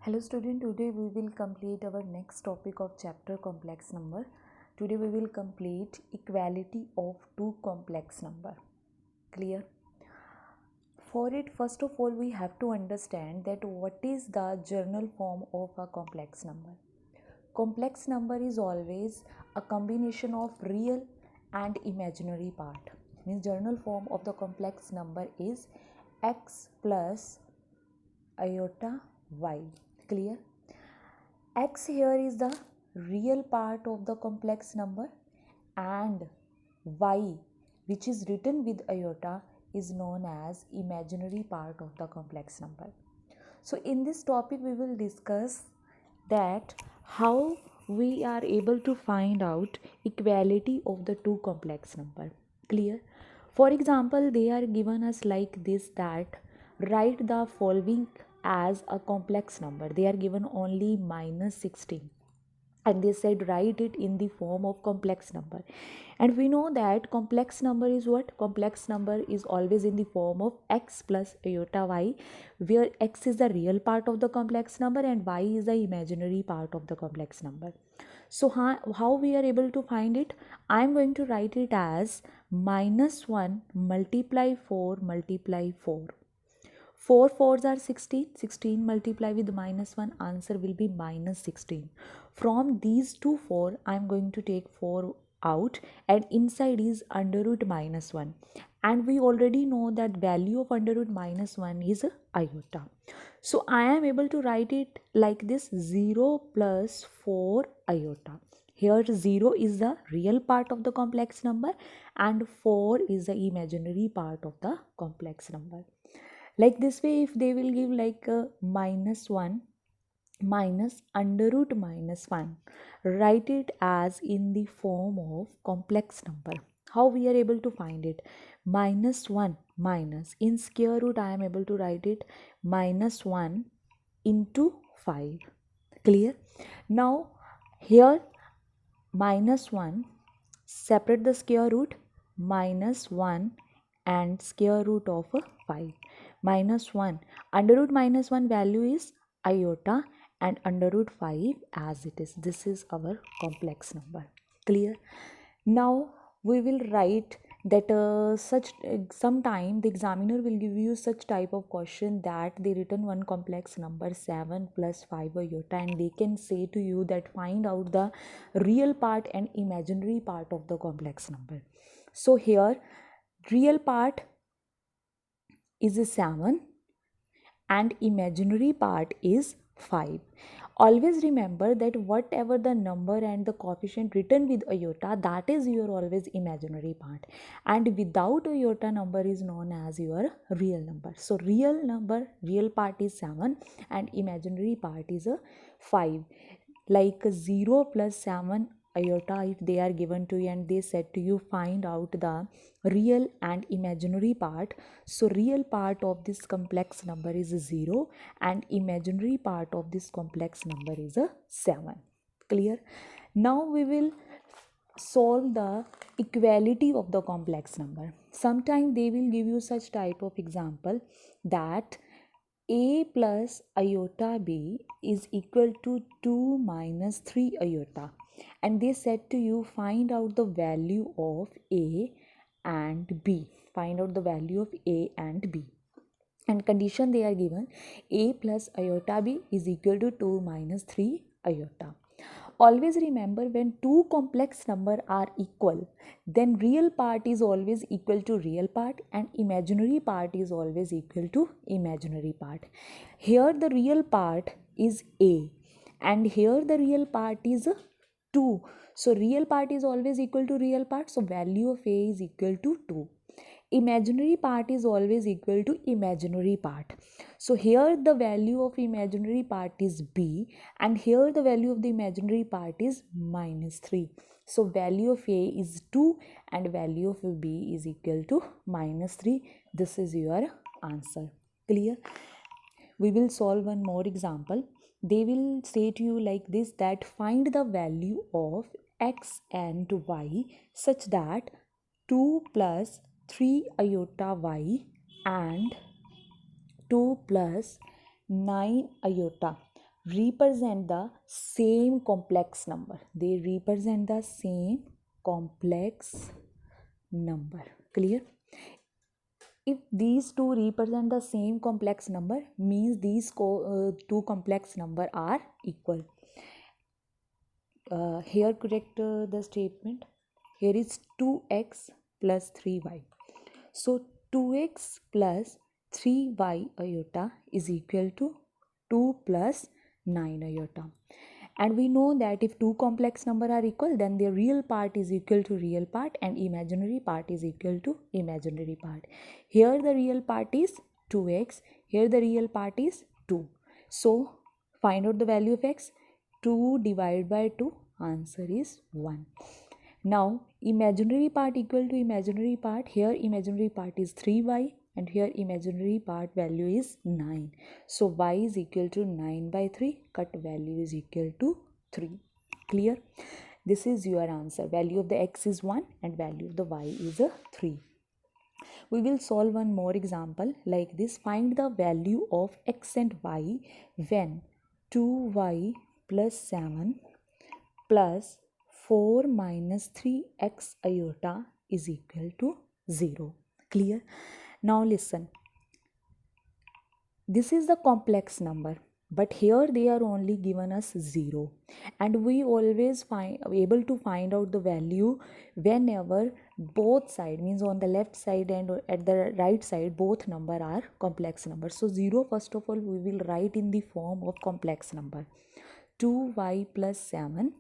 Hello student, today we will complete our next topic of chapter complex number. Today we will complete equality of two complex number. Clear? For it, first of all, we have to understand that what is the general form of a complex number. Complex number is always a combination of real and imaginary part. Means general form of the complex number is x plus iota y. Clear? X here is the real part of the complex number and y, which is written with iota, is known as imaginary part of the complex number. So in this topic we will discuss that how we are able to find out equality of the two complex number. Clear? For example, they are given us like this, that write the following as a complex number. They are given only -16 and they said write it in the form of complex number, and we know that complex number is what? Complex number is always in the form of x plus iota y, where x is the real part of the complex number and y is the imaginary part of the complex number. So how we are able to find it? I am going to write it as -1 multiply 4 multiply 4. 4 fours are 16. 16 multiply with -1, answer will be -16. From these two 4, I am going to take 4 out and inside is under root -1. And we already know that value of under root -1 is iota. So I am able to write it like this: 0 plus 4 iota. Here 0 is the real part of the complex number and 4 is the imaginary part of the complex number. Like this way, if they will give like -1 minus under root -1, write it as in the form of complex number. How we are able to find it? -1 minus, in square root I am able to write it -1 into 5. Clear? Now here -1, separate the square root, -1 and square root of 5. -1, under root -1 value is iota and under root 5 as it is. This is our complex number. Clear? Now we will write that sometime the examiner will give you such type of question that they written one complex number 7 plus 5 iota, and they can say to you that find out the real part and imaginary part of the complex number. So here real part is 7 and imaginary part is 5. Always remember that whatever the number and the coefficient written with iota, that is your always imaginary part, and without iota number is known as your real number. So real number, real part is 7 and imaginary part is 5. Like 0 plus 7 iota, if they are given to you and they said to you find out the real and imaginary part, so real part of this complex number is 0 and imaginary part of this complex number is 7. Clear? Now we will solve the equality of the complex number. Sometimes they will give you such type of example that a plus iota b is equal to 2 minus 3 iota, and they said to you find out the value of a and b. Find out the value of a and b, and condition they are given: a plus iota b is equal to 2 minus 3 iota. Always remember, when two complex number are equal, then real part is always equal to real part and imaginary part is always equal to imaginary part. Here the real part is a and here the real part is 2. So real part is always equal to real part, so value of a is equal to 2. Imaginary part is always equal to imaginary part. So here the value of imaginary part is b and here the value of the imaginary part is -3. So value of a is 2 and value of b is equal to -3. This is your answer. Clear? We will solve one more example. They will say to you like this, that find the value of x and y such that 2 plus 3 iota y and 2 plus 9 iota represent the same complex number. They represent the same complex number. Clear? If these two represent the same complex number, means these two complex number are equal. Here correct the statement. Here is 2x plus 3y. So 2x plus 3y iota is equal to 2 plus 9 iota. And we know that if two complex number are equal, then their real part is equal to real part and imaginary part is equal to imaginary part. Here the real part is 2x, here the real part is 2. So find out the value of x. 2 divided by 2, answer is 1. Now imaginary part equal to imaginary part. Here imaginary part is 3y and here imaginary part value is 9. So y is equal to 9 by 3. Cut value is equal to 3. Clear? This is your answer. Value of the x is 1 and value of the y is a 3. We will solve one more example like this. Find the value of x and y when 2y plus 7 plus 4 minus 3x iota is equal to 0. Clear? Now listen. This is the complex number, but here they are only given us 0. And we always able to find out the value whenever both side, means on the left side and at the right side, both number are complex numbers. So 0 first of all we will write in the form of complex number. 2y plus 7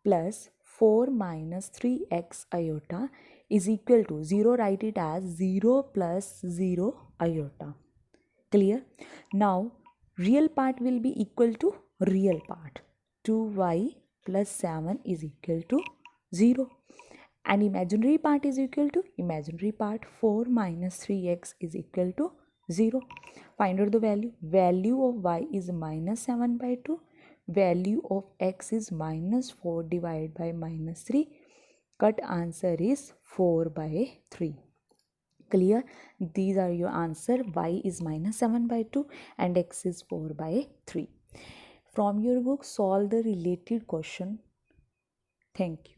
plus 4 minus 3x iota is equal to 0. Write it as 0 plus 0 iota. Clear? Now real part will be equal to real part. 2y plus 7 is equal to 0. And imaginary part is equal to imaginary part. 4 minus 3x is equal to 0. Find out the value. Value of y is minus 7 by 2. Value of x is minus 4 divided by minus 3. Cut answer is 4 by 3. Clear? These are your answer. Y is minus 7 by 2 and x is 4 by 3. From your book, solve the related question. Thank you.